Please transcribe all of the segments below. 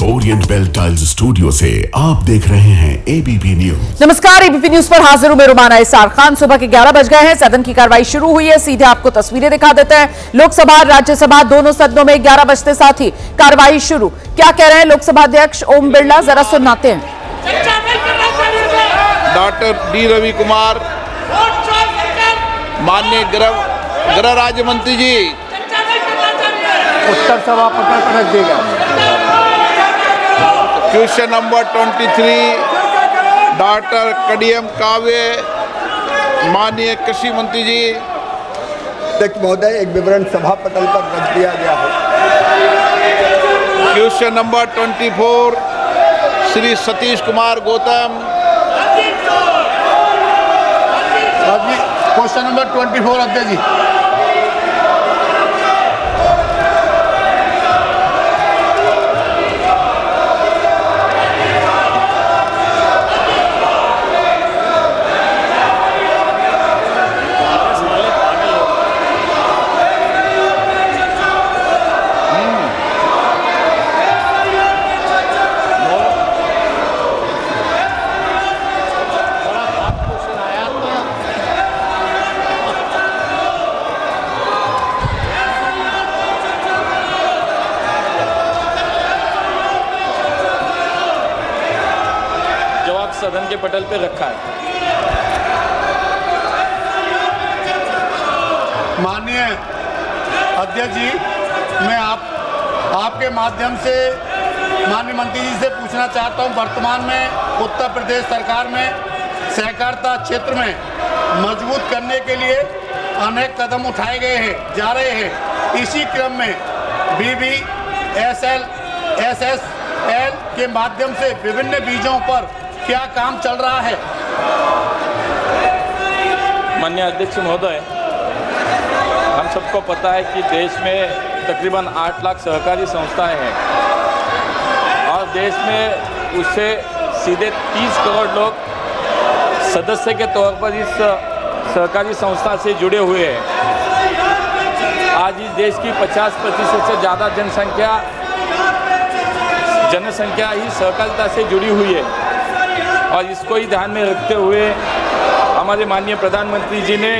Orient bell tiles studio से आप देख रहे हैं एबीपी न्यूज। नमस्कार, एबीपी न्यूज पर हाजिर हूं मैं रुमाना इसार खान। सुबह के 11 बज गए हैं। सदन की कार्रवाई शुरू हुई है। सीधे आपको तस्वीरें दिखा देते हैं। लोकसभा राज्यसभा दोनों सदनों में 11 बजते साथ ही कार्रवाई शुरू। क्या कह रहे हैं लोकसभा अध्यक्ष ओम बिरला, जरा सुनाते हैं। डॉक्टर डी रवि कुमार, माननीय गृह राज्य मंत्री जी, उत्तर सभा पटल पर रख देगा। क्वेश्चन नंबर 23 डॉक्टर कडियम काव्य, माननीय कृषि मंत्री जी। अध्यक्ष महोदय, एक विवरण सभा पटल पर रख दिया गया है। Question number 24 Shri Satish Kumar Gautam. Question number 24 अध्यक्ष जी। सदन के पटल पे रखा है। माननीय अध्यक्ष जी, मैं आपके माध्यम से माननीय मंत्री जी से पूछना चाहता हूं, वर्तमान में उत्तर प्रदेश सरकार में सहकारिता क्षेत्र में मजबूत करने के लिए अनेक कदम उठाए गए हैं, जा रहे हैं। इसी क्रम में BBSL SSL के माध्यम से विभिन्न बीजों पर क्या काम चल रहा है? माननीय अध्यक्ष महोदय, हम सबको पता है कि देश में तकरीबन 8 लाख सहकारी संस्थाएं हैं और देश में उससे सीधे 30 करोड़ लोग सदस्य के तौर पर इस सहकारी संस्था से जुड़े हुए हैं। आज इस देश की 50% से ज़्यादा जनसंख्या ही सहकारिता से जुड़ी हुई है और इसको ही ध्यान में रखते हुए हमारे माननीय प्रधानमंत्री जी ने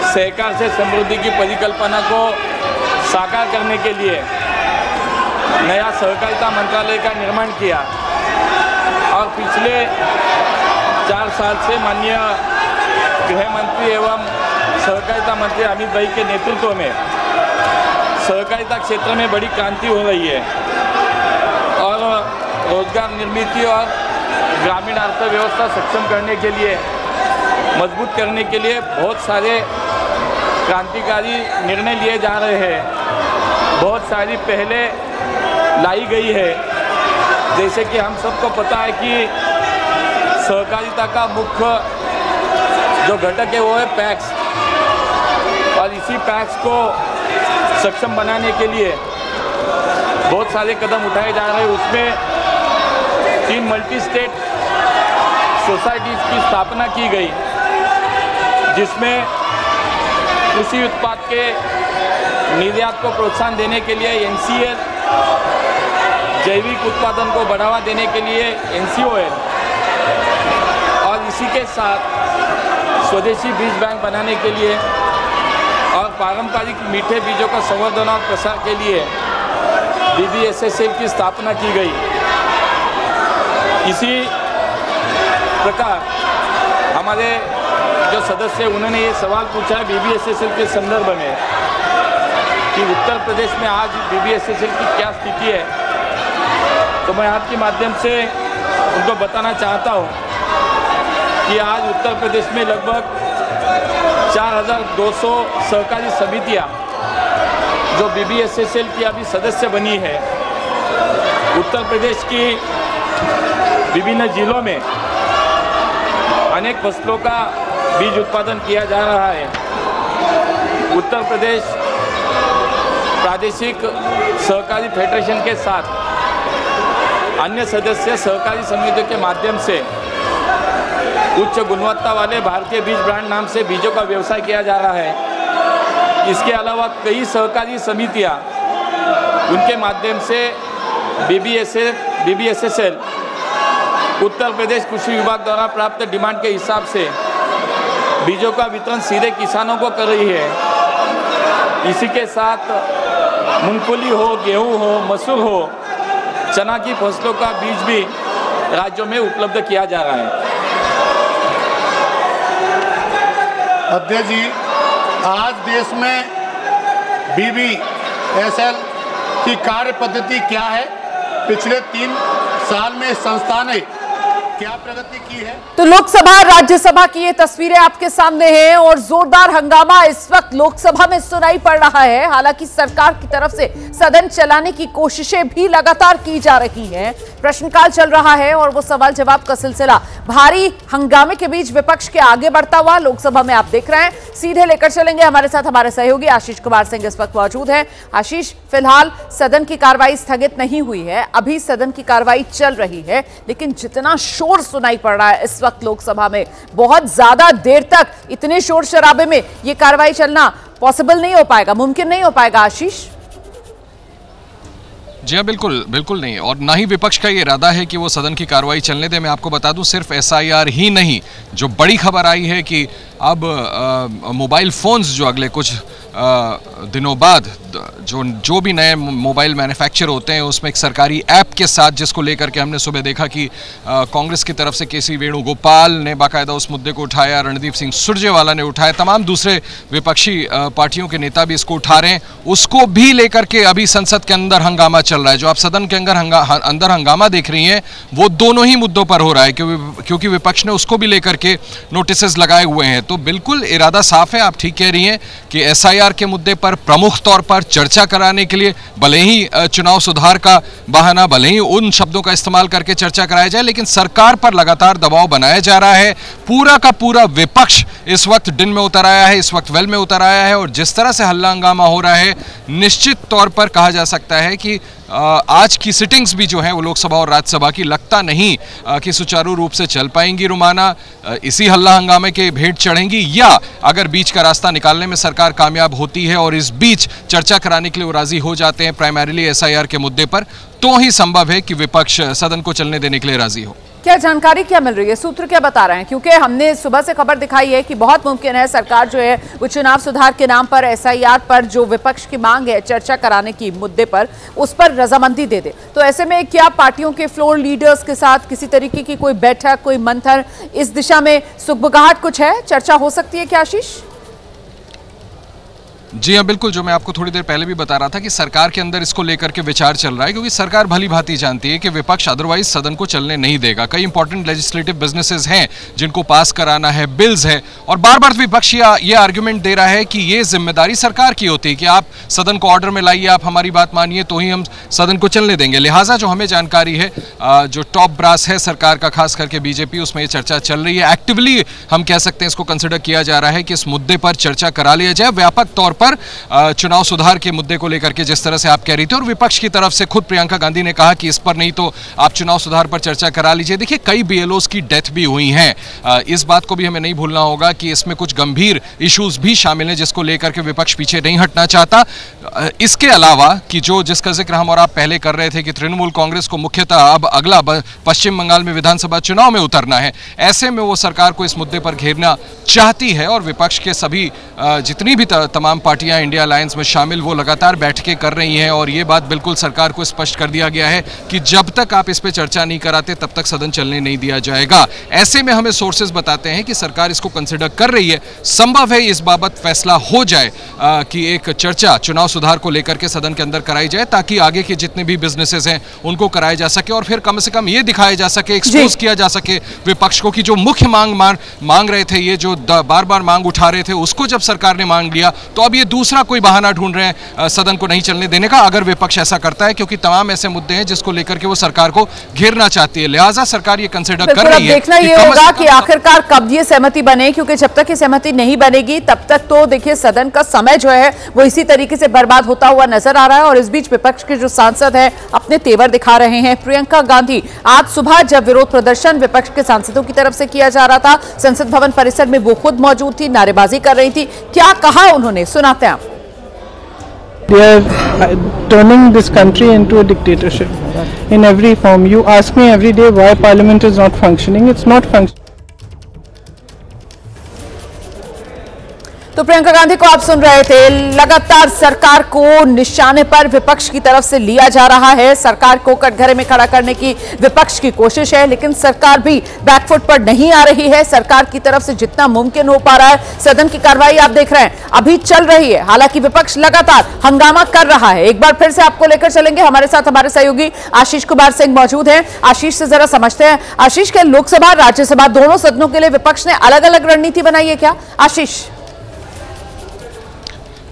सहकार से समृद्धि की परिकल्पना को साकार करने के लिए नया सहकारिता मंत्रालय का निर्माण किया और पिछले 4 साल से माननीय गृह मंत्री एवं सहकारिता मंत्री अमित भाई के नेतृत्व में सहकारिता क्षेत्र में बड़ी क्रांति हो रही है और रोजगार निर्मित और ग्रामीण अर्थव्यवस्था सक्षम करने के लिए, मजबूत करने के लिए बहुत सारे क्रांतिकारी निर्णय लिए जा रहे हैं। बहुत सारी पहले लाई गई है। जैसे कि हम सबको पता है कि सहकारिता का मुख्य जो घटक है वो है पैक्स और इसी पैक्स को सक्षम बनाने के लिए बहुत सारे कदम उठाए जा रहे हैं। उसमें 3 मल्टी स्टेट सोसाइटीज़ की स्थापना की गई, जिसमें कृषि उत्पाद के निर्यात को प्रोत्साहन देने के लिए NCL, जैविक उत्पादन को बढ़ावा देने के लिए NCOL और इसी के साथ स्वदेशी बीज बैंक बनाने के लिए और पारंपरिक मीठे बीजों का संवर्धन और प्रसार के लिए BBSSL की स्थापना की गई। इसी प्रकार हमारे जो सदस्य उन्होंने ये सवाल पूछा है BBSSL के संदर्भ में कि उत्तर प्रदेश में आज BBSSL की क्या स्थिति है, तो मैं आपके माध्यम से उनको बताना चाहता हूँ कि आज उत्तर प्रदेश में लगभग 4200 सहकारी समितियाँ जो BBSSL की अभी सदस्य बनी है। उत्तर प्रदेश की विभिन्न जिलों में अनेक फसलों का बीज उत्पादन किया जा रहा है। उत्तर प्रदेश प्रादेशिक सहकारी फेडरेशन के साथ अन्य सदस्य सहकारी समितियों के माध्यम से उच्च गुणवत्ता वाले भारतीय बीज ब्रांड नाम से बीजों का व्यवसाय किया जा रहा है। इसके अलावा कई सहकारी समितियां उनके माध्यम से BBSSL उत्तर प्रदेश कृषि विभाग द्वारा प्राप्त डिमांड के हिसाब से बीजों का वितरण सीधे किसानों को कर रही है। इसी के साथ मूंगफली हो, गेहूं हो, मसूर हो, चना की फसलों का बीज भी राज्यों में उपलब्ध किया जा रहा है। अध्यक्ष जी, आज देश में BBSL की कार्य पद्धति क्या है? पिछले 3 साल में संस्था ने क्या प्रगति की है? तो लोकसभा राज्यसभा की ये तस्वीरें आपके सामने हैं और जोरदार हंगामा इस वक्त लोकसभा में सुनाई पड़ रहा है। हालांकि सरकार की तरफ से सदन चलाने की कोशिशें भी लगातार की जा रही हैं। प्रश्नकाल चल रहा है और वो सवाल जवाब का सिलसिला भारी हंगामे के बीच विपक्ष के आगे बढ़ता हुआ लोकसभा में आप देख रहे हैं। सीधे लेकर चलेंगे, हमारे साथ हमारे सहयोगी आशीष कुमार सिंह इस वक्त मौजूद हैं। आशीष, फिलहाल सदन की कार्रवाई स्थगित नहीं हुई है, अभी सदन की कार्रवाई चल रही है, लेकिन जितना शोर सुनाई पड़ रहा है इस वक्त लोकसभा में, बहुत ज्यादा देर तक इतने शोर शराबे में यह कार्रवाई चलना पॉसिबल नहीं हो पाएगा, मुमकिन नहीं हो पाएगा। आशीष जी हाँ, बिल्कुल नहीं, और ना ही विपक्ष का ये इरादा है कि वो सदन की कार्रवाई चलने दे। मैं आपको बता दूं, सिर्फ SIR ही नहीं, जो बड़ी खबर आई है कि अब मोबाइल फोन्स जो अगले कुछ दिनों बाद जो भी नए मोबाइल मैन्युफैक्चर होते हैं उसमें एक सरकारी ऐप के साथ, जिसको लेकर के हमने सुबह देखा कि कांग्रेस की तरफ से KC वेणुगोपाल ने बाकायदा उस मुद्दे को उठाया, रणदीप सिंह सुरजेवाला ने उठाया, तमाम दूसरे विपक्षी पार्टियों के नेता भी इसको उठा रहे हैं। उसको भी लेकर के अभी संसद के अंदर हंगामा चल रहा है। जो आप सदन के अंदर हंगामा देख रही हैं वो दोनों ही मुद्दों पर हो रहा है, क्योंकि विपक्ष ने उसको भी लेकर के नोटिस लगाए हुए हैं। तो बिल्कुल इरादा साफ है, आप ठीक कह रही हैं कि SIR के मुद्दे पर प्रमुख तौर पर चर्चा कराने के लिए, भले ही चुनाव सुधार का बहाना, भले ही उन शब्दों का इस्तेमाल करके चर्चा कराया जाए, लेकिन सरकार पर लगातार दबाव बनाया जा रहा है। पूरा का पूरा विपक्ष इस वक्त दिन में उतर आया है, इस वक्त वेल में उतर आया है, और जिस तरह से हल्ला हंगामा हो रहा है, निश्चित तौर पर कहा जा सकता है कि आज की सिटिंग्स भी जो है वो लोकसभा और राज्यसभा की लगता नहीं कि सुचारू रूप से चल पाएंगी। रुमाना इसी हल्ला हंगामे के भेंट चढ़ेंगी, या अगर बीच का रास्ता निकालने में सरकार कामयाब होती है और इस बीच चर्चा कराने के लिए वो राजी हो जाते हैं प्राइमरीली SIR के मुद्दे पर, तो ही संभव है कि विपक्ष सदन को चलने देने के लिए राजी हो। क्या जानकारी क्या मिल रही है, सूत्र क्या बता रहे हैं? क्योंकि हमने सुबह से खबर दिखाई है कि बहुत मुमकिन है सरकार जो है वो चुनाव सुधार के नाम पर SIR पर जो विपक्ष की मांग है चर्चा कराने की मुद्दे पर, उस पर रजामंदी दे दे। तो ऐसे में क्या पार्टियों के फ्लोर लीडर्स के साथ किसी तरीके की कोई बैठक, कोई मंथन, इस दिशा में सुगबुगाहट कुछ है, चर्चा हो सकती है क्या आशीष? जी हाँ, बिल्कुल, जो मैं आपको थोड़ी देर पहले भी बता रहा था कि सरकार के अंदर इसको लेकर के विचार चल रहा है, क्योंकि सरकार भली भांति जानती है कि विपक्ष अदरवाइज सदन को चलने नहीं देगा। कई इंपॉर्टेंट लेजिस्लेटिव बिजनेसेस हैं जिनको पास कराना है, बिल्स है, और बार बार विपक्ष ये आर्ग्यूमेंट दे रहा है कि ये जिम्मेदारी सरकार की होती है कि आप सदन को ऑर्डर में लाइए, आप हमारी बात मानिए तो ही हम सदन को चलने देंगे। लिहाजा जो हमें जानकारी है, जो टॉप ब्रास है सरकार का, खास करके BJP, उसमें ये चर्चा चल रही है। एक्टिवली हम कह सकते हैं इसको कंसिडर किया जा रहा है कि इस मुद्दे पर चर्चा करा लिया जाए व्यापक तौर पर, चुनाव सुधार के मुद्दे को लेकर के, जिस तरह से आप कह रही थी। और विपक्ष की तरफ से खुद प्रियंका गांधी ने कहा कि इस पर नहीं तो आप चुनाव सुधार पर चर्चा करा लीजिए। देखिए, कई BLOs की डेथ भी हुई हैं, इस बात को भी हमें नहीं भूलना होगा कि इसमें कुछ गंभीर इश्यूज भी शामिल हैं जिसको लेकर के विपक्ष पीछे नहीं हटना चाहता। इसके अलावा कि जिसका जिक्र हम और आप पहले कर रहे थे कि तृणमूल कांग्रेस को मुख्यतः अब अगला पश्चिम बंगाल में विधानसभा चुनाव में उतरना है, ऐसे में वो सरकार को इस मुद्दे पर घेरना चाहती है, और विपक्ष के सभी जितनी भी तमाम पार्टियां इंडिया अलायंस में शामिल वो लगातार बैठकें कर रही हैं। और ये बात बिल्कुल सरकार को स्पष्ट कर दिया गया है कि जब तक आप इस पे चर्चा नहीं कराते तब तक सदन चलने नहीं दिया जाएगा। ऐसे में हमें सोर्सेज बताते हैं कि सरकार इसको कंसिडर कर रही है। संभव है इस बाबत फैसला हो जाए कि एक चर्चा चुनाव सुधार को लेकर के सदन के अंदर कराई जाए, ताकि आगे के जितने भी बिजनेसेस हैं उनको कराया जा सके, और फिर कम से कम ये दिखाया जा सके, एक्सपोज किया जा सके विपक्ष को कि जो मुख्य मांग रहे थे, ये जो बार बार मांग उठा रहे थे, उसको जब सरकार ने मांग लिया तो अब ये दूसरा कोई बहाना ढूंढ रहे हैं सदन को नहीं चलने देने का, अगर विपक्ष ऐसा करता है, क्योंकि तमाम ऐसे मुद्दे हैं जिसको लेकर के वो सरकार को घेरना चाहती है। लिहाजा सरकार ये कंसिडर कर रही है। देखना ये होगा कि आखिरकार कब ये सहमति बने, क्योंकि जब तक ये सहमति नहीं बनेगी तब तक तो देखिए सदन का समय जो है वो इसी तरीके से बर्बाद होता हुआ नजर आ रहा है। और इस बीच विपक्ष के जो सांसद हैं अपने तेवर दिखा रहे हैं। प्रियंका गांधी आज सुबह जब विरोध प्रदर्शन विपक्ष के सांसदों की तरफ से किया जा रहा था, संसद भवन परिसर में वो खुद मौजूद थी, नारेबाजी कर रही थी। क्या कहा उन्होंने, सुनाते हैं आप। They are turning this country into a dictatorship in every form. You ask me every day why Parliament is not functioning. It's not functioning. तो प्रियंका गांधी को आप सुन रहे थे। लगातार सरकार को निशाने पर विपक्ष की तरफ से लिया जा रहा है। सरकार को कटघरे में खड़ा करने की विपक्ष की कोशिश है, लेकिन सरकार भी बैकफुट पर नहीं आ रही है। सरकार की तरफ से जितना मुमकिन हो पा रहा है, सदन की कार्रवाई आप देख रहे हैं अभी चल रही है। हालांकि विपक्ष लगातार हंगामा कर रहा है। एक बार फिर से आपको लेकर चलेंगे, हमारे साथ हमारे सहयोगी आशीष कुमार सिंह मौजूद हैं। आशीष से जरा समझते हैं। आशीष, के लोकसभा राज्यसभा दोनों सदनों के लिए विपक्ष ने अलग अलग रणनीति बनाई है क्या? आशीष।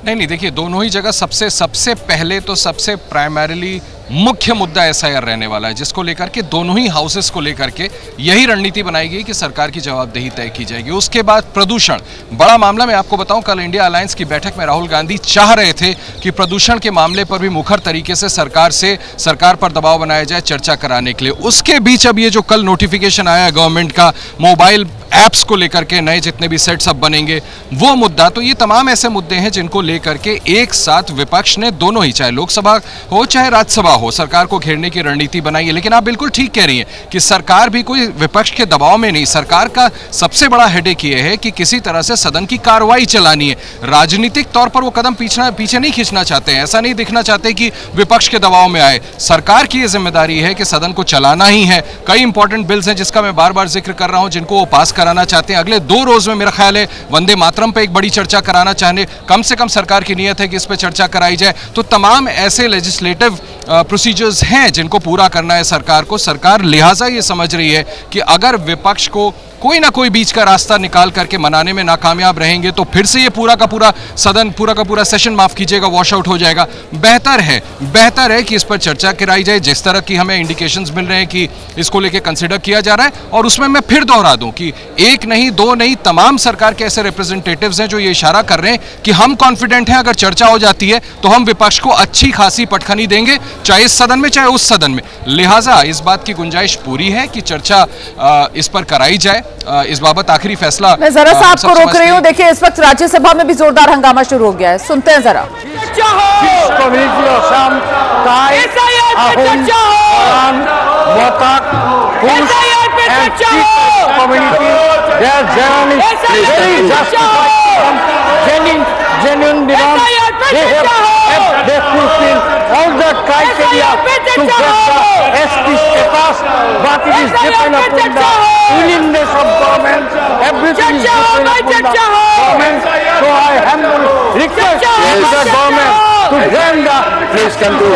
नहीं, देखिए, दोनों ही जगह सबसे पहले तो सबसे प्राइमरीली मुख्य मुद्दा एसआईआर रहने वाला है, जिसको लेकर के दोनों ही हाउसेस को लेकर के यही रणनीति बनाई गई कि सरकार की जवाबदेही तय की जाएगी। उसके बाद प्रदूषण, बड़ा मामला। मैं आपको बताऊं, कल इंडिया अलायंस की बैठक में राहुल गांधी चाह रहे थे कि प्रदूषण के मामले पर भी मुखर तरीके से सरकार पर दबाव बनाया जाए चर्चा कराने के लिए। उसके बीच अब ये जो कल नोटिफिकेशन आया गवर्नमेंट का मोबाइल ऐप्स को लेकर के, नए जितने भी सेट्स अब बनेंगे वो मुद्दा, तो ये तमाम ऐसे मुद्दे हैं जिनको लेकर के एक साथ विपक्ष ने दोनों ही, चाहे लोकसभा हो चाहे राज्यसभा हो, सरकार को घेरने की रणनीति बनाई है। लेकिन आप बिल्कुल ठीक कह रही हैं कि सरकार भी कोई विपक्ष के दबाव में नहीं। सरकार का सबसे बड़ा हेडेक ये है कि किसी तरह से सदन की कार्रवाई चलानी है। राजनीतिक तौर पर वो कदम पीछे नहीं खींचना चाहते हैं, ऐसा नहीं दिखना चाहते कि विपक्ष के दबाव में आए। सरकार की ये जिम्मेदारी है कि सदन को चलाना ही है। कई इंपॉर्टेंट बिल्स हैं जिसका मैं बार बार जिक्र कर रहा हूं, जिनको वो पास कराना चाहते हैं। अगले 2 रोज में मेरा ख्याल है वंदे मातरम पे एक बड़ी चर्चा कराना चाहने, कम से कम सरकार की नीयत है कि इस पे चर्चा कराई जाए। तो तमाम ऐसे लेजिस्लेटिव प्रोसीजर्स हैं जिनको पूरा करना है सरकार को। सरकार लिहाजा ये समझ रही है कि अगर विपक्ष को कोई ना कोई बीच का रास्ता निकाल करके मनाने में नाकामयाब रहेंगे तो फिर से ये पूरा का पूरा सदन, पूरा का पूरा सेशन, माफ कीजिएगा, वॉश आउट हो जाएगा। बेहतर है कि इस पर चर्चा कराई जाए। जिस तरह की हमें इंडिकेशंस मिल रहे हैं कि इसको लेके कंसिडर किया जा रहा है, और उसमें मैं फिर दोहरा दूं कि 1 नहीं 2 नहीं, तमाम सरकार के ऐसे रिप्रेजेंटेटिव्स हैं जो ये इशारा कर रहे हैं कि हम कॉन्फिडेंट हैं अगर चर्चा हो जाती है तो हम विपक्ष को अच्छी खासी पटखनी देंगे, चाहे इस सदन में चाहे उस सदन में। लिहाजा इस बात की गुंजाइश पूरी है कि चर्चा इस पर कराई जाए। इस बाबत आखिरी फैसला मैं जरा सा आपको रोक रही हूँ। देखिए, इस वक्त राज्यसभा में भी जोरदार हंगामा शुरू हो गया है, सुनते हैं जरा। genuine demand. They fulfill all the criteria to get the ST status, but it is dependent upon the willingness of government. Everything is dependent upon the government. So I humbly request the government to grant the status of the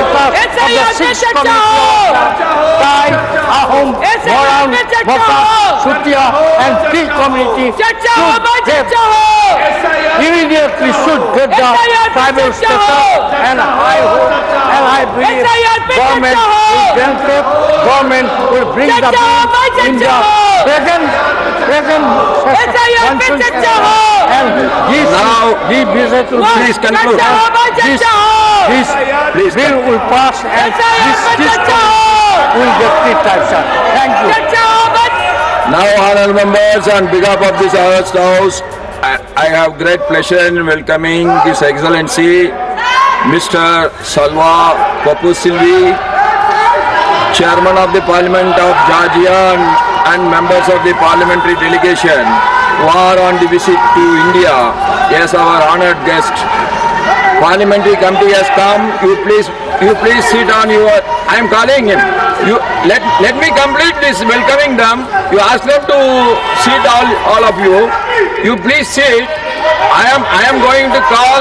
6th committee of Thai, Ahom, Moran, Bota, Sutia and Tree community immediately should get the tribal status, and I hope and I believe government will grant it. Government will bring the bill in the present session, and this bill will pass and this will get it. Thank you. Now, honourable members, on behalf of this House, I have great pleasure in welcoming His Excellency Mr. Salwa Papu Silvi, Chairman of the Parliament of Georgia and members of the parliamentary delegation who are on the visit to India. Yes, our honoured guest. Parliamentary committee has come. You please sit on your. I am calling him. You let me complete this welcoming them. You ask them to sit, all of you. You please sit. I am going to call.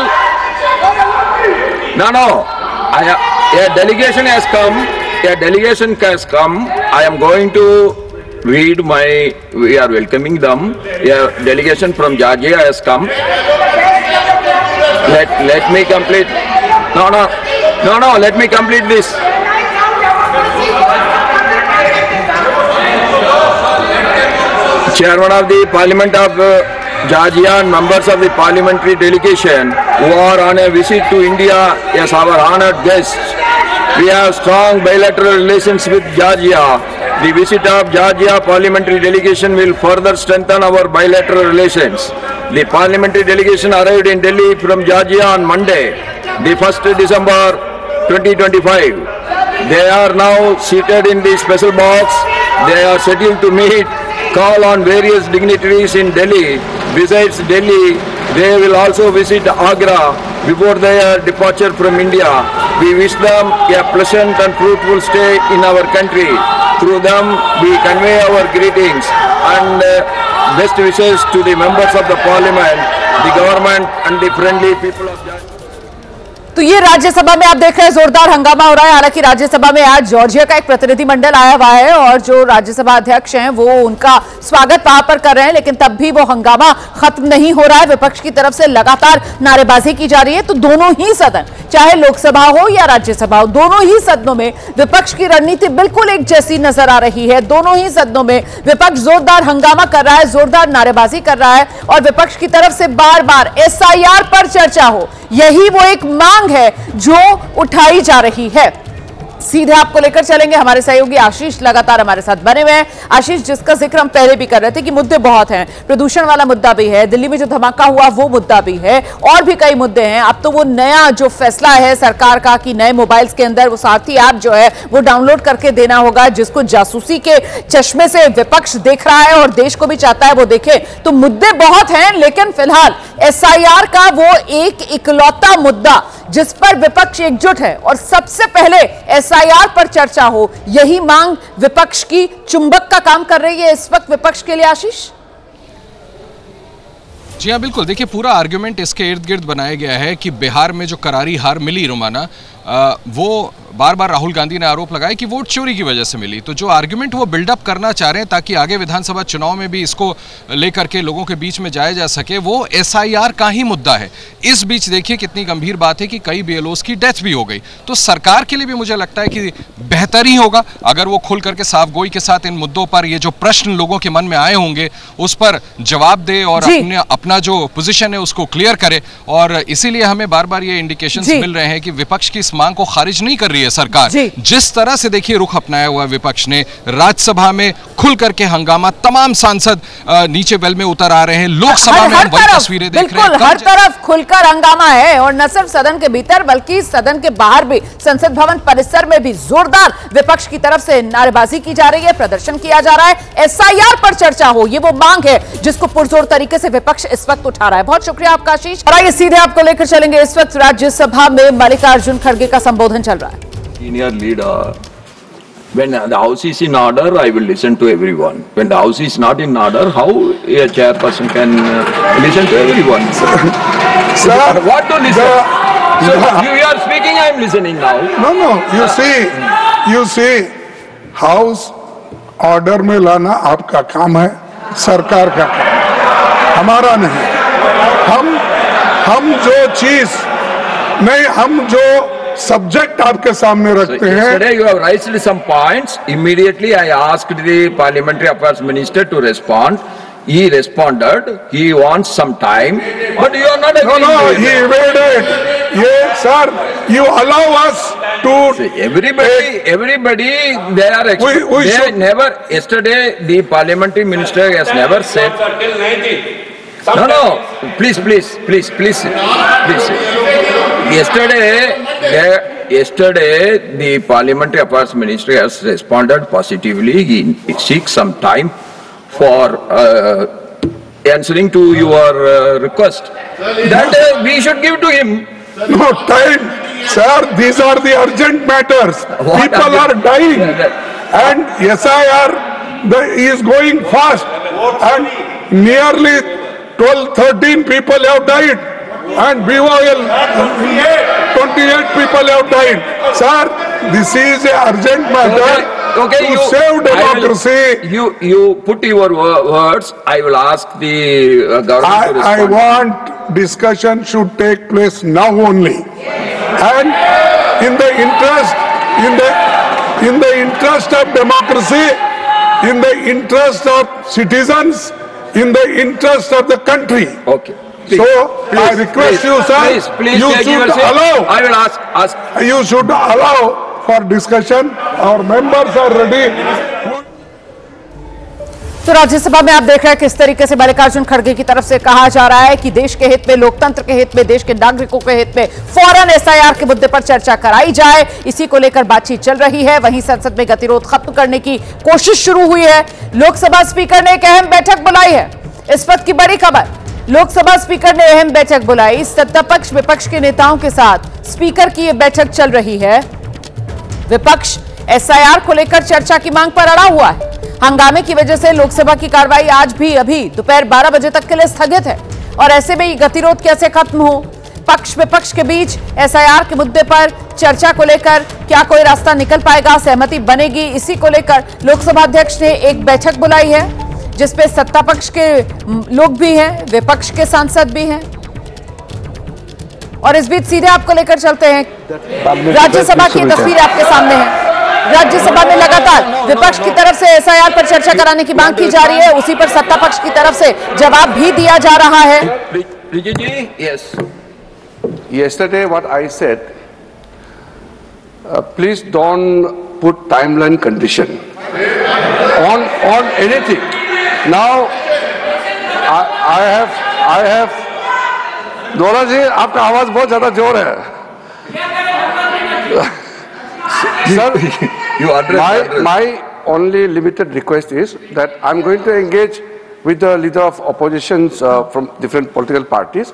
No. A delegation has come. A delegation has come. I am going to read my. We are welcoming them. A delegation from Georgia has come. Let me complete. No. Let me complete this. Chairman of the Parliament of Georgia and members of the parliamentary delegation who are on a visit to India as our honoured guests. We have strong bilateral relations with Georgia. The visit of Georgia parliamentary delegation will further strengthen our bilateral relations. The parliamentary delegation arrived in Delhi from Georgia on Monday. the 1st December 2025. They are now seated in the special box. They are scheduled to meet, call on various dignitaries in Delhi. Besides Delhi, they will also visit Agra before their departure from India. We wish them a pleasant and fruitful stay in our country. Through them, we convey our greetings and best wishes to the members of the parliament, the government and the friendly people of Jharkhand. तो ये राज्यसभा में आप देख रहे हैं जोरदार हंगामा हो रहा है। हालांकि राज्यसभा में आज जॉर्जिया का एक प्रतिनिधिमंडल आया हुआ है और जो राज्यसभा अध्यक्ष हैं वो उनका स्वागत वहां पर कर रहे हैं, लेकिन तब भी वो हंगामा खत्म नहीं हो रहा है। विपक्ष की तरफ से लगातार नारेबाजी की जा रही है। तो दोनों ही सदन, चाहे लोकसभा हो या राज्यसभा हो, दोनों ही सदनों में विपक्ष की रणनीति बिल्कुल एक जैसी नजर आ रही है। दोनों ही सदनों में विपक्ष जोरदार हंगामा कर रहा है, जोरदार नारेबाजी कर रहा है और विपक्ष की तरफ से बार बार SIR पर चर्चा हो, यही वो एक मांग है जो उठाई जा रही है। सीधे आपको लेकर चलेंगे, हमारे सहयोगी आशीष लगातार हमारे साथ बने हुए हैं। आशीष, जिसका जिक्र हम पहले भी कर रहे थे कि मुद्दे बहुत हैं, प्रदूषण वाला मुद्दा भी है, दिल्ली में जो धमाका हुआ वो मुद्दा भी है और भी कई मुद्दे हैं। अब तो वो नया जो फैसला है सरकार का कि नए मोबाइल्स के अंदर वो सारथी ऐप जो है वो डाउनलोड करके देना होगा, जिसको जासूसी के चश्मे से विपक्ष देख रहा है और देश को भी चाहता है वो देखे। तो मुद्दे बहुत हैं, लेकिन फिलहाल SIR का वो एक इकलौता मुद्दा जिस पर विपक्ष एकजुट है और सबसे पहले SIR पर चर्चा हो, यही मांग विपक्ष की चुंबक का काम कर रही है इस वक्त विपक्ष के लिए। आशीष जी हाँ, बिल्कुल। देखिए, पूरा आर्ग्यूमेंट इसके इर्द गिर्द बनाया गया है कि बिहार में जो करारी हार मिली रोमाना, वो बार बार राहुल गांधी ने आरोप लगाया कि वोट चोरी की वजह से मिली। तो जो आर्गुमेंट वो बिल्डअप करना चाह रहे हैं ताकि आगे विधानसभा चुनाव में भी इसको लेकर के लोगों के बीच में जाया जा सके, वो SIR का ही मुद्दा है। इस बीच देखिए कितनी गंभीर बात है कि कई BLOs की डेथ भी हो गई। तो सरकार के लिए भी मुझे लगता है कि बेहतर ही होगा अगर वो खुल करके साफ गोई के साथ इन मुद्दों पर, ये जो प्रश्न लोगों के मन में आए होंगे उस पर जवाब दे और अपना जो पोजीशन है उसको क्लियर करे। और इसीलिए हमें बार बार ये इंडिकेशंस मिल रहे हैं कि विपक्ष की इस मांग को खारिज नहीं कर रही है सरकार। जिस तरह से देखिए रुख अपनाया हुआ विपक्ष ने, राज्यसभा में खुल करके हंगामा, तमाम सांसद नीचे वेल में उतर आ रहे हैं। लोकसभा में हम वही तस्वीरें देख रहे हैं, हर तरफ खुलकर हंगामा है और न सिर्फ सदन के भीतर बल्कि सदन के बाहर भी, संसद भवन परिसर में भी जोरदार विपक्ष की तरफ से नारेबाजी की जा रही है, प्रदर्शन किया जा रहा है। SIR पर चर्चा हो, ये वो मांग है जिसको पुरजोर तरीके से विपक्ष इस वक्त उठा रहा है। बहुत शुक्रिया आपका आशीष। और आइए सीधे आपको लेकर चलेंगे, इस वक्त राज्यसभा में मल्लिकार्जुन खड़गे का संबोधन चल रहा है। Senior leader, when the house is in order, I will listen to everyone. When the house is not in order, how a chairperson can listen to everyone? Sir, what to listen? You are speaking, I am listening now. No. You see, house order में लाना आपका काम है, सरकार का काम, हमारा नहीं। हम जो चीज नहीं, हम जो सब्जेक्ट आपके सामने रखते हैं। Yesterday you have raised some points. Immediately I asked the Parliamentary Affairs Minister to respond. He responded. He wants some time, but you are not agreeing. No, he evaded. Yes, sir. You allow us to. Everybody, they are. They never. Yesterday, the Parliamentary Minister has never said. No. Please. Yesterday, the Parliamentary Affairs Ministry has responded positively. He seeks some time for answering to your request. That we should give to him. No time, sir. These are the urgent matters. People are dying, and SIR is going fast, and nearly 12-13 people have died. And BOL, 28 people have died. Sir, this is an urgent matter to save democracy. You put your words. I will ask the government to respond. I want discussion should take place now only. And in the interest of democracy, in the interest of citizens, in the interest of the country. Okay. So I request you, sir. Please, you should allow. I will ask. You should allow for discussion. Our members are ready. तो राज्यसभा में आप देख रहे हैं किस तरीके से मल्लिकार्जुन खड़गे की तरफ से कहा जा रहा है कि देश के हित में, लोकतंत्र के हित में, देश के नागरिकों के हित में फौरन एसआईआर के मुद्दे पर चर्चा कराई जाए। इसी को लेकर बातचीत चल रही है। वहीं संसद में गतिरोध खत्म करने की कोशिश शुरू हुई है। लोकसभा स्पीकर ने एक अहम बैठक बुलाई है। इस वक्त की बड़ी खबर, लोकसभा स्पीकर ने अहम बैठक बुलाई। सत्ता पक्ष विपक्ष के नेताओं के साथ स्पीकर की यह बैठक चल रही है। विपक्ष एसआईआर को लेकर चर्चा की मांग पर अड़ा हुआ है। हंगामे की वजह से लोकसभा की कार्रवाई आज भी अभी दोपहर 12 बजे तक के लिए स्थगित है और ऐसे में ये गतिरोध कैसे खत्म हो? पक्ष विपक्ष के बीच एसआईआर के मुद्दे पर चर्चा को लेकर क्या कोई रास्ता निकल पाएगा, सहमति बनेगी? इसी को लेकर लोकसभा अध्यक्ष ने एक बैठक बुलाई है जिसपे सत्ता पक्ष के लोग भी हैं, विपक्ष के सांसद भी हैं। और इस बीच सीधे आपको लेकर चलते हैं, राज्यसभा की तस्वीर आपके सामने है। राज्यसभा में लगातार विपक्ष की तरफ से एसआईआर पर चर्चा कराने की मांग की जा रही है, उसी पर सत्ता पक्ष की तरफ से जवाब भी दिया जा रहा है। Yes. Yesterday what I said, please don't put timeline condition on anything. Now I have दोरा जी, आपका आवाज बहुत ज्यादा जोर है। Sir, my only limited request is that I'm going to engage with the leader of oppositions from different political parties.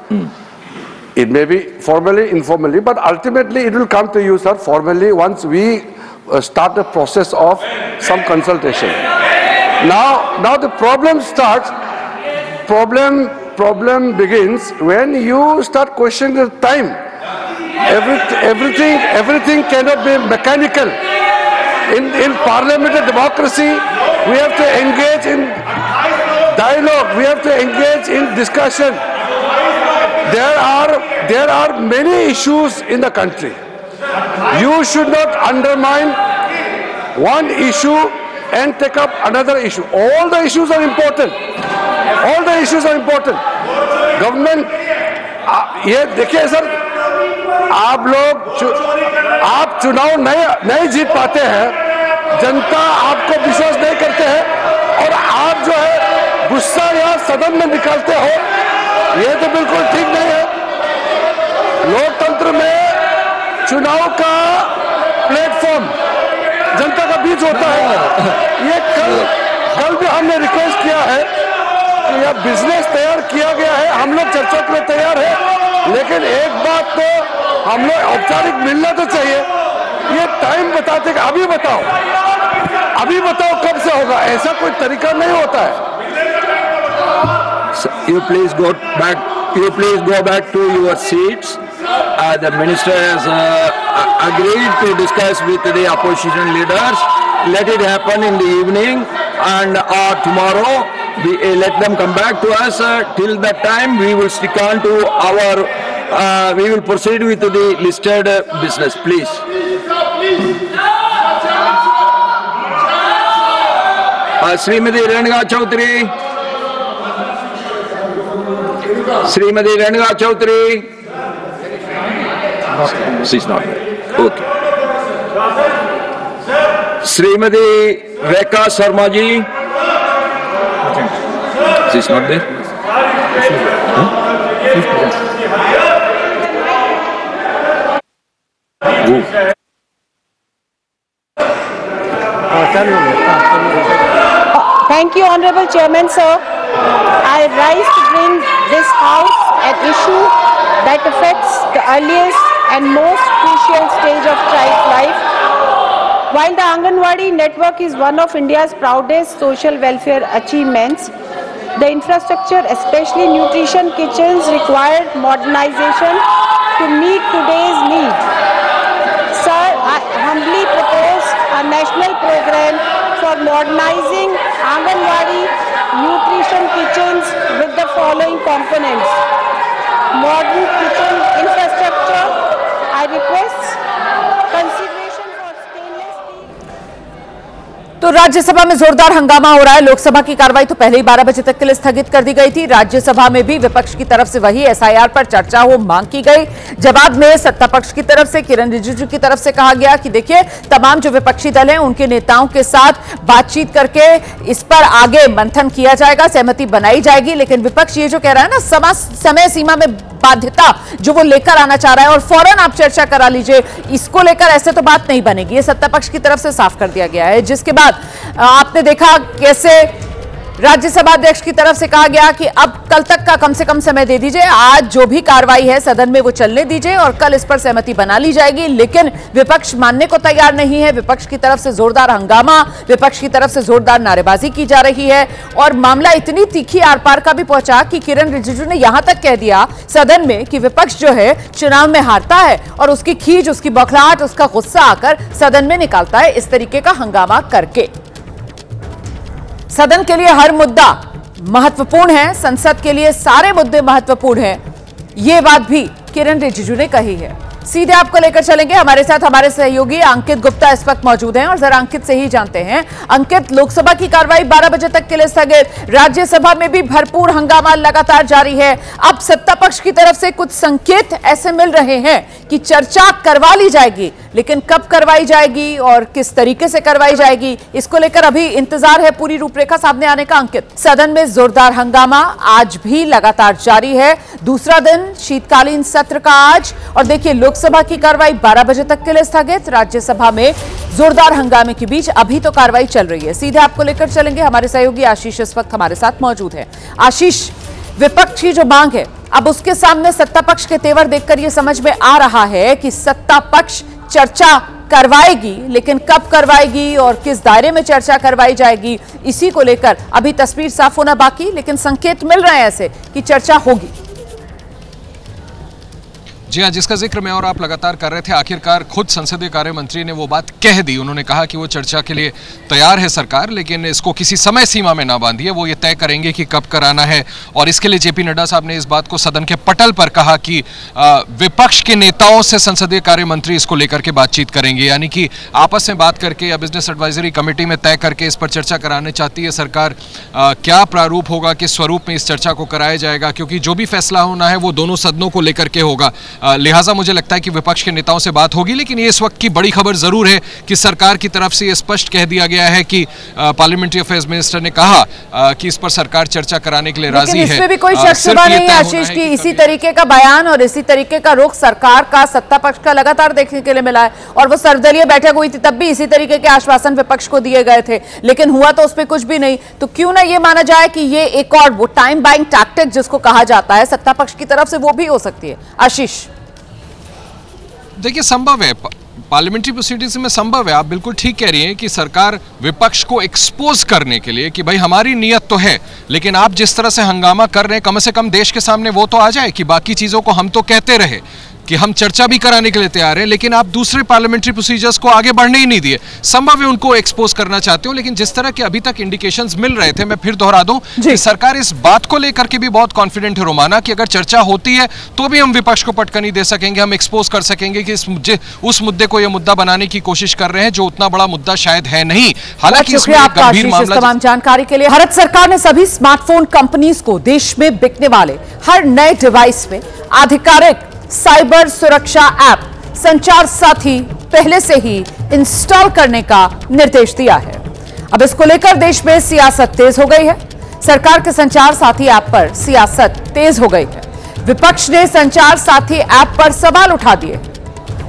It may be formally, informally, but ultimately it will come to you, sir, formally once we start the process of some consultation. Now the problem starts. Problem begins when you start questioning the time. Everything cannot be mechanical. In parliamentary democracy, we have to engage in dialogue. We have to engage in discussion. There are many issues in the country. You should not undermine one issue and take up another issue. All the issues are important. All the issues are important. Government, ये देखिए sir, आप चुनाव नहीं जीत पाते हैं, जनता आपको विश्वास नहीं करते हैं और आप जो है गुस्सा या सदन में निकालते हो, ये तो बिल्कुल ठीक नहीं है। लोकतंत्र में चुनाव का प्लेटफॉर्म जनता का बीच होता है। ये कल भी हमने रिक्वेस्ट किया है कि यह बिजनेस तैयार किया गया है, हम लोग चर्चा के लिए तैयार है, लेकिन एक बात तो हम लोग औपचारिक मिलना तो चाहिए। ये टाइम बताते कि अभी बताओ कब से होगा, ऐसा कोई तरीका नहीं होता है। You please go back to your seats. The minister has agreed to discuss with the opposition leaders. Let it happen in the evening, and tomorrow let them come back to us. Till that time, we will stick on to our. We will proceed with the listed business, please. Srimati Renuka Chaudhary. Srimati Renuka Chaudhary. She's not there. Okay. Srimati Rekha Sharma ji. She's not there. Thank you, Honorable Chairman, sir. I rise to bring this House an issue that affects the earliest and most crucial stage of child's life. While the Anganwadi network is one of India's proudest social welfare achievements, the infrastructure, especially nutrition kitchens, required modernization to meet today's need. Sir, I humbly propose a national program for modernizing Anganwadi nutrition kitchens with the following components. Modern kitchen infrastructure. I request consideration for stainless steel. तो राज्यसभा में जोरदार हंगामा हो रहा है। लोकसभा की कार्रवाई तो पहले ही 12 बजे तक के लिए स्थगित कर दी गई थी। राज्यसभा में भी विपक्ष की तरफ से वही एसआईआर पर चर्चा हो मांग की गई। जवाब में सत्ता पक्ष की तरफ से किरण रिजिजू की तरफ से कहा गया कि देखिए, तमाम जो विपक्षी दल हैं उनके नेताओं के साथ बातचीत करके इस पर आगे मंथन किया जाएगा, सहमति बनाई जाएगी। लेकिन विपक्ष ये जो कह रहा है ना, समय सीमा में बाध्यता जो वो लेकर आना चाह रहा है और फौरन आप चर्चा करा लीजिए, इसको लेकर ऐसे तो बात नहीं बनेगी। ये सत्ता पक्ष की तरफ से साफ कर दिया गया है। जिसके बाद आपने देखा कैसे राज्यसभा अध्यक्ष की तरफ से कहा गया कि अब कल तक का कम से कम समय दे dीजिए, आज जो भी कार्रवाई है सदन में वो चलने दीजिए और कल इस पर सहमति बना ली जाएगी। लेकिन विपक्ष मानने को तैयार नहीं है। विपक्ष की तरफ से जोरदार हंगामा, विपक्ष की तरफ से जोरदार नारेबाजी की जा रही है और मामला इतनी तीखी आर पार का भी पहुंचा कि किरण रिजिजू ने यहां तक कह दिया सदन में कि विपक्ष जो है चुनाव में हारता है और उसकी खीज, उसकी बौखलाहट, उसका गुस्सा आकर सदन में निकालता है इस तरीके का हंगामा करके। सदन के लिए हर मुद्दा महत्वपूर्ण है, संसद के लिए सारे मुद्दे महत्वपूर्ण हैं, ये बात भी किरण रिजिजू ने कही है। सीधे आपको लेकर चलेंगे, हमारे साथ हमारे सहयोगी अंकित गुप्ता इस वक्त मौजूद हैं और जरा अंकित से ही जानते हैं। अंकित, लोकसभा की कार्रवाई 12 बजे तक के लिए स्थगित, राज्यसभा में भी भरपूर हंगामा लगातार जारी है। अब सत्ता पक्ष की तरफ से कुछ संकेत ऐसे मिल रहे हैं कि चर्चा करवा ली जाएगी, लेकिन कब करवाई जाएगी और किस तरीके से करवाई जाएगी, इसको लेकर अभी इंतजार है पूरी रूपरेखा सामने आने का। अंकित, सदन में जोरदार हंगामा आज भी लगातार जारी है, दूसरा दिन शीतकालीन सत्र का आज, और देखिए लोकसभा की कार्रवाई 12 बजे तक के लिए स्थगित, राज्यसभा में जोरदार हंगामे के बीच अभी तो कार्रवाई चल रही है। सीधे आपको लेकर चलेंगे, हमारे सहयोगी आशीष इस वक्त हमारे साथ मौजूद है। आशीष, विपक्ष की जो मांग है, अब उसके सामने सत्ता पक्ष के तेवर देखकर यह समझ में आ रहा है कि सत्ता पक्ष चर्चा करवाएगी, लेकिन कब करवाएगी और किस दायरे में चर्चा करवाई जाएगी, इसी को लेकर अभी तस्वीर साफ होना बाकी, लेकिन संकेत मिल रहे हैं ऐसे कि चर्चा होगी। जी हाँ, जिसका जिक्र मैं और आप लगातार कर रहे थे, आखिरकार खुद संसदीय कार्य मंत्री ने वो बात कह दी। उन्होंने कहा कि वो चर्चा के लिए तैयार है सरकार, लेकिन इसको किसी समय सीमा में ना बांधिए, वो ये तय करेंगे कि कब कराना है। और इसके लिए जेपी नड्डा साहब ने इस बात को सदन के पटल पर कहा कि विपक्ष के नेताओं से संसदीय कार्य मंत्री इसको लेकर के बातचीत करेंगे, यानी कि आपस में बात करके या बिजनेस एडवाइजरी कमेटी में तय करके इस पर चर्चा कराने चाहती है सरकार। क्या प्रारूप होगा, किस स्वरूप में इस चर्चा को कराया जाएगा, क्योंकि जो भी फैसला होना है वो दोनों सदनों को लेकर के होगा। लिहाजा मुझे लगता है कि विपक्ष के नेताओं से बात होगी, लेकिन ये इस वक्त की बड़ी खबर जरूर है कि सरकार की तरफ से ये स्पष्ट कह दिया गया है कि पार्लियामेंट्री अफेयर्स मिनिस्टर ने कहा कि इस पर सरकार चर्चा कराने के लिए राजी है। इसमें भी कोई शक शुबा नहीं है आशीष की इसी तरीके का बयान और इसी तरीके का रुख सरकार का, सत्ता पक्ष का लगातार देखने के लिए मिला है। और वो सर्वदलीय बैठक हुई थी, तब भी इसी तरीके के आश्वासन विपक्ष को दिए गए थे, लेकिन हुआ तो उस पर कुछ भी नहीं। तो क्यों ना ये माना जाए कि ये एक और वो टाइम बाइंग टैक्टिक जिसको कहा जाता है सत्ता पक्ष की तरफ से, वो भी हो सकती है। आशीष, देखिए, संभव है, पार्लियामेंट्री प्रोसीडिंग्स में संभव है। आप बिल्कुल ठीक कह रही हैं कि सरकार विपक्ष को एक्सपोज करने के लिए कि भाई हमारी नीयत तो है, लेकिन आप जिस तरह से हंगामा कर रहे हैं, कम से कम देश के सामने वो तो आ जाए कि बाकी चीज़ों को हम तो कहते रहे कि हम चर्चा भी कराने के लिए तैयार हैं, लेकिन आप दूसरे पार्लियामेंट्री प्रोसीजर्स को आगे बढ़ने ही नहीं दिए। संभव है उनको एक्सपोज करना चाहते हो, लेकिन जिस तरह के अभी तक इंडिकेशंस मिल रहे थे, मैं फिर दोहरा दूं कि सरकार इस बात को लेकर के भी बहुत कॉन्फिडेंट है रोमाना कि अगर चर्चा होती है तो भी हम विपक्ष को पटकनी दे सकेंगे, हम एक्सपोज कर सकेंगे कि उस मुद्दे को यह मुद्दा बनाने की कोशिश कर रहे हैं जो उतना बड़ा मुद्दा शायद है नहीं। हालांकि इसमें एक गंभीर मामला। तमाम जानकारी के लिए भारत सरकार ने सभी स्मार्टफोन कंपनीज को देश में बिकने वाले हर नए डिवाइस में आधिकारिक साइबर सुरक्षा ऐप संचार साथी पहले से ही इंस्टॉल करने का निर्देश दिया है। अब इसको लेकर देश में सियासत तेज हो गई है। सरकार के संचार साथी ऐप पर सियासत तेज हो गई है। विपक्ष ने संचार साथी ऐप पर सवाल उठा दिए।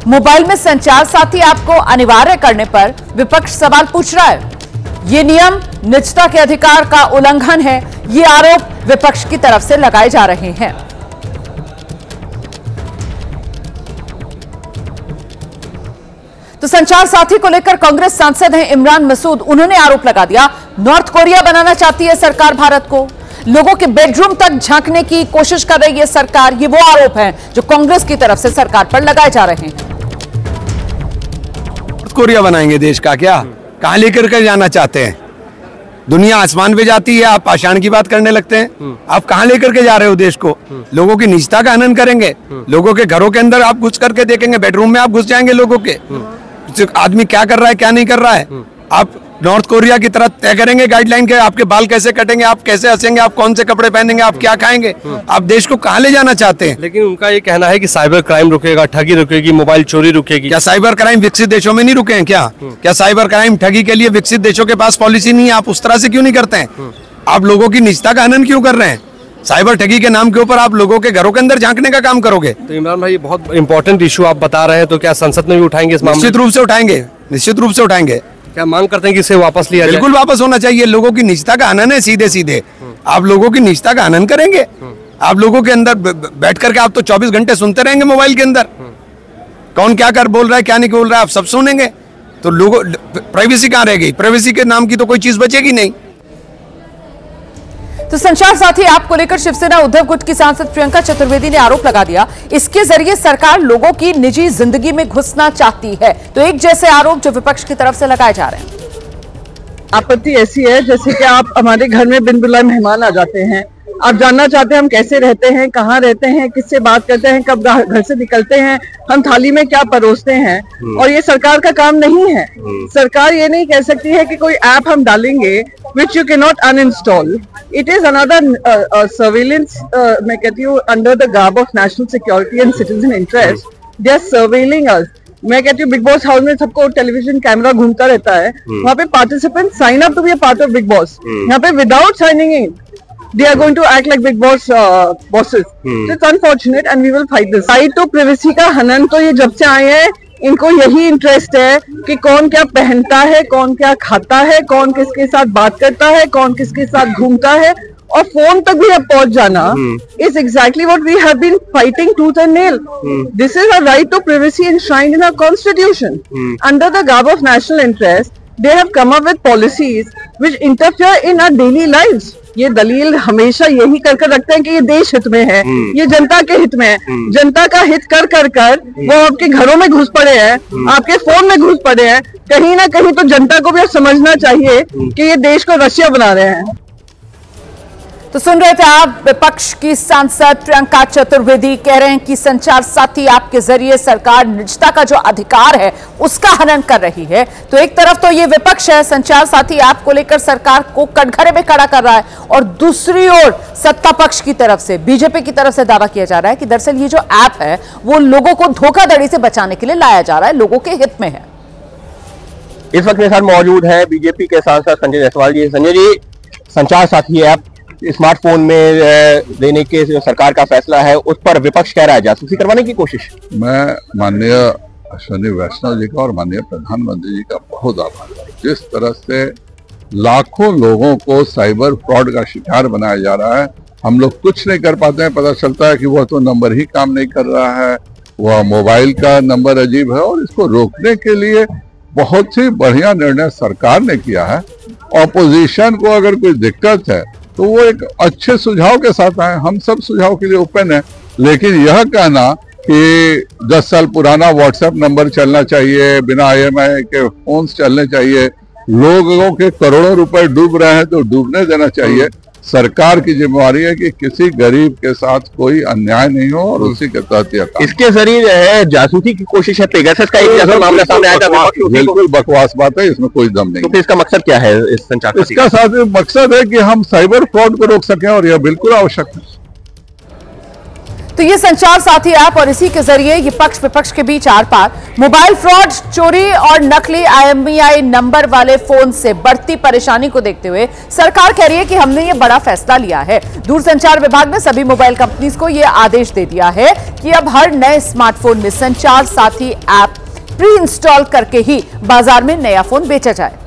मोबाइल में संचार साथी ऐप को अनिवार्य करने पर विपक्ष सवाल पूछ रहा है। यह नियम निजता के अधिकार का उल्लंघन है, ये आरोप विपक्ष की तरफ से लगाए जा रहे हैं। तो संचार साथी को लेकर कांग्रेस सांसद हैं इमरान मसूद, उन्होंने आरोप लगा दिया नॉर्थ कोरिया बनाना चाहती है सरकार भारत को, लोगों के बेडरूम तक झांकने की कोशिश कर रही है सरकार। ये वो आरोप हैं जो कांग्रेस की तरफ से सरकार पर लगाए जा रहे हैं। नॉर्थ कोरिया बनाएंगे देश का क्या? कहां लेकर के जाना चाहते हैं? दुनिया आसमान पे जाती है, आप पाषाण की बात करने लगते हैं। आप कहां लेकर के जा रहे हो देश को? लोगों की निजता का हनन करेंगे, लोगों के घरों के अंदर आप घुस करके देखेंगे, बेडरूम में आप घुस जाएंगे, लोगों के आदमी क्या कर रहा है क्या नहीं कर रहा है। आप नॉर्थ कोरिया की तरह तय करेंगे गाइडलाइन के, आपके बाल कैसे कटेंगे, आप कैसे हंसेंगे, आप कौन से कपड़े पहनेंगे, आप क्या खाएंगे, आप देश को कहाँ ले जाना चाहते हैं? लेकिन उनका ये कहना है कि साइबर क्राइम रुकेगा, ठगी रुकेगी, मोबाइल चोरी रुकेगी। क्या साइबर क्राइम विकसित देशों में नहीं रुके हैं क्या साइबर क्राइम ठगी के लिए विकसित देशों के पास पॉलिसी नहीं है? आप उस तरह से क्यों नहीं करते हैं? आप लोगों की निजता का हनन क्यों कर रहे हैं? साइबर ठगी के नाम के ऊपर आप लोगों के घरों के अंदर झांकने का काम करोगे। तो इमरान भाई बहुत इंपॉर्टेंट इशू आप बता रहे हैं, तो क्या संसद में भी उठाएंगे इस मामले? निश्चित रूप से उठाएंगे, निश्चित रूप से उठाएंगे। क्या मांग करते हैं कि इसे वापस लिया जाए? बिल्कुल वापस होना चाहिए। लोगों की निजता का हनन है सीधे सीधे। आप लोगों की निजता का हनन करेंगे? आप लोगों के अंदर बैठ करके आप तो 24 घंटे सुनते रहेंगे मोबाइल के अंदर, कौन क्या कर बोल रहा है क्या नहीं बोल रहा है, आप सब सुनेंगे। तो लोगों प्राइवेसी कहाँ रह गई? प्राइवेसी के नाम की तो कोई चीज बचेगी नहीं। तो संचार साथी ऐप को लेकर शिवसेना उद्धव गुट की सांसद प्रियंका चतुर्वेदी ने आरोप लगा दिया, इसके जरिए सरकार लोगों की निजी जिंदगी में घुसना चाहती है। तो एक जैसे आरोप जो विपक्ष की तरफ से लगाए जा रहे हैं। आपत्ति ऐसी है जैसे कि आप हमारे घर में बिन बुलाए मेहमान आ जाते हैं, आप जानना चाहते हैं हम कैसे रहते हैं, कहाँ रहते हैं, किससे बात करते हैं, कब घर से निकलते हैं, हम थाली में क्या परोसते हैं। और ये सरकार का काम नहीं है। सरकार ये नहीं कह सकती है कि कोई ऐप हम डालेंगे which you cannot uninstall. It is another surveillance, मैं कहती हूँ, under the garb of national security and citizen interest. They are surveilling us. मैं कहती हूँ बिग बॉस हाउस में सबको टेलीविजन कैमरा घूमता रहता है, वहाँ पे participant sign up to be a part of Bigg Boss, यहाँ पे without signing in they are going to act like big boss bosses. So it's unfortunate and we will fight this. Right to privacy का हनन तो ये जब से आए हैं इनको यही इंटरेस्ट है कि कौन क्या पहनता है, कौन क्या खाता है, कौन किसके साथ बात करता है, कौन किसके साथ घूमता है, और फोन तक भी अब पहुंच जाना is exactly what we have been fighting tooth and nail. This is a right to privacy enshrined in our constitution. Under the garb of national interest, they have come up with policies which interfere in our daily lives. ये दलील हमेशा यही कर रखते हैं कि ये देश हित में है, ये जनता के हित में है। जनता का हित कर वो आपके घरों में घुस पड़े हैं, आपके फोन में घुस पड़े हैं। कहीं ना कहीं तो जनता को भी समझना चाहिए कि ये देश को रशिया बना रहे हैं। तो सुन रहे थे आप विपक्ष की सांसद प्रियंका चतुर्वेदी कह रहे हैं कि संचार साथी ऐप के जरिए सरकार निजता का जो अधिकार है उसका हनन कर रही है। तो एक तरफ तो ये विपक्ष है, संचार साथी ऐप को लेकर सरकार को कटघरे में खड़ा कर रहा है, और दूसरी ओर सत्ता पक्ष की तरफ से, बीजेपी की तरफ से दावा किया जा रहा है कि दरअसल ये जो ऐप है वो लोगों को धोखाधड़ी से बचाने के लिए लाया जा रहा है, लोगों के हित में है। इस वक्त मेरे साथ मौजूद है बीजेपी के सांसद संजय जायसवाल जी। संजय जी, संचार साथी ऐप स्मार्टफोन में देने के जो सरकार का फैसला है उस पर विपक्ष कह रहा है जासूसी करवाने की कोशिश। मैं माननीय अश्विनी वैष्णव जी का और माननीय प्रधानमंत्री जी का बहुत आभार हूँ। जिस तरह से लाखों लोगों को साइबर फ्रॉड का शिकार बनाया जा रहा है, हम लोग कुछ नहीं कर पाते हैं, पता चलता है कि वह तो नंबर ही काम नहीं कर रहा है, वह मोबाइल का नंबर अजीब है, और इसको रोकने के लिए बहुत ही बढ़िया निर्णय सरकार ने किया है। ऑपोजिशन को अगर कोई दिक्कत है तो वो एक अच्छे सुझाव के साथ आए, हम सब सुझाव के लिए ओपन है। लेकिन यह कहना कि 10 साल पुराना व्हाट्सएप नंबर चलना चाहिए, बिना IMEI के फोन्स चलने चाहिए, लोगों के करोड़ों रुपए डूब रहे हैं तो डूबने देना चाहिए। सरकार की जिम्मेवारी है कि किसी गरीब के साथ कोई अन्याय नहीं हो और उसी के तहत इसके जरिए जासूसी की कोशिश है। पेगासस का एक मामला सामने आया था, बिल्कुल बकवास बात है, इसमें कोई दम नहीं। तो फिर इसका मकसद क्या है इस संचार? इसका साथ मकसद है कि हम साइबर फ्रॉड को रोक सकें, और यह बिल्कुल आवश्यक है। तो ये संचार साथी ऐप और इसी के जरिए ये पक्ष विपक्ष के बीच आर पार, मोबाइल फ्रॉड, चोरी और नकली IMEI नंबर वाले फोन से बढ़ती परेशानी को देखते हुए सरकार कह रही है कि हमने ये बड़ा फैसला लिया है। दूरसंचार विभाग ने सभी मोबाइल कंपनीज को ये आदेश दे दिया है कि अब हर नए स्मार्टफोन में संचार साथी ऐप प्री इंस्टॉल करके ही बाजार में नया फोन बेचा जाए।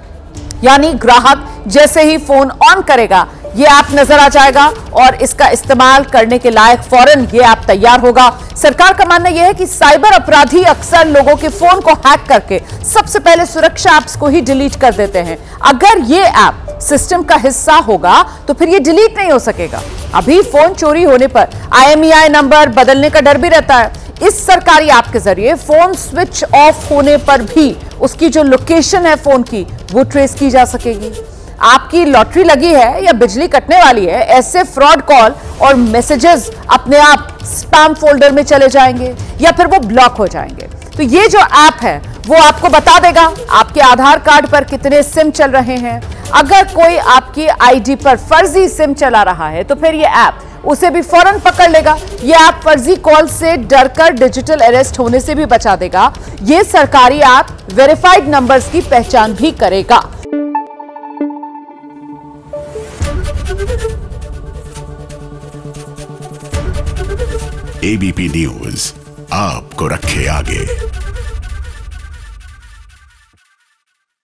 यानी ग्राहक जैसे ही फोन ऑन करेगा ये ऐप नजर आ जाएगा और इसका इस्तेमाल करने के लायक फौरन ये ऐप तैयार होगा। सरकार का मानना यह है कि साइबर अपराधी अक्सर लोगों के फोन को हैक करके सबसे पहले सुरक्षा ऐप्स को ही डिलीट कर देते हैं। अगर ये ऐप सिस्टम का हिस्सा होगा तो फिर ये डिलीट नहीं हो सकेगा। अभी फोन चोरी होने पर IMEI नंबर बदलने का डर भी रहता है। इस सरकारी ऐप के जरिए फोन स्विच ऑफ होने पर भी उसकी जो लोकेशन है फोन की वो ट्रेस की जा सकेगी। आपकी लॉटरी लगी है या बिजली कटने वाली है, ऐसे फ्रॉड कॉल और मैसेजेस अपने आप स्पैम फोल्डर में चले जाएंगे या फिर वो ब्लॉक हो जाएंगे। तो ये जो ऐप है वो आपको बता देगा आपके आधार कार्ड पर कितने सिम चल रहे हैं। अगर कोई आपकी आईडी पर फर्जी सिम चला रहा है तो फिर ये ऐप उसे भी फौरन पकड़ लेगा। ये ऐप फर्जी कॉल से डरकर डिजिटल अरेस्ट होने से भी बचा देगा। ये सरकारी ऐप वेरीफाइड नंबर्स की पहचान भी करेगा। एबीपी न्यूज आपको रखे आगे।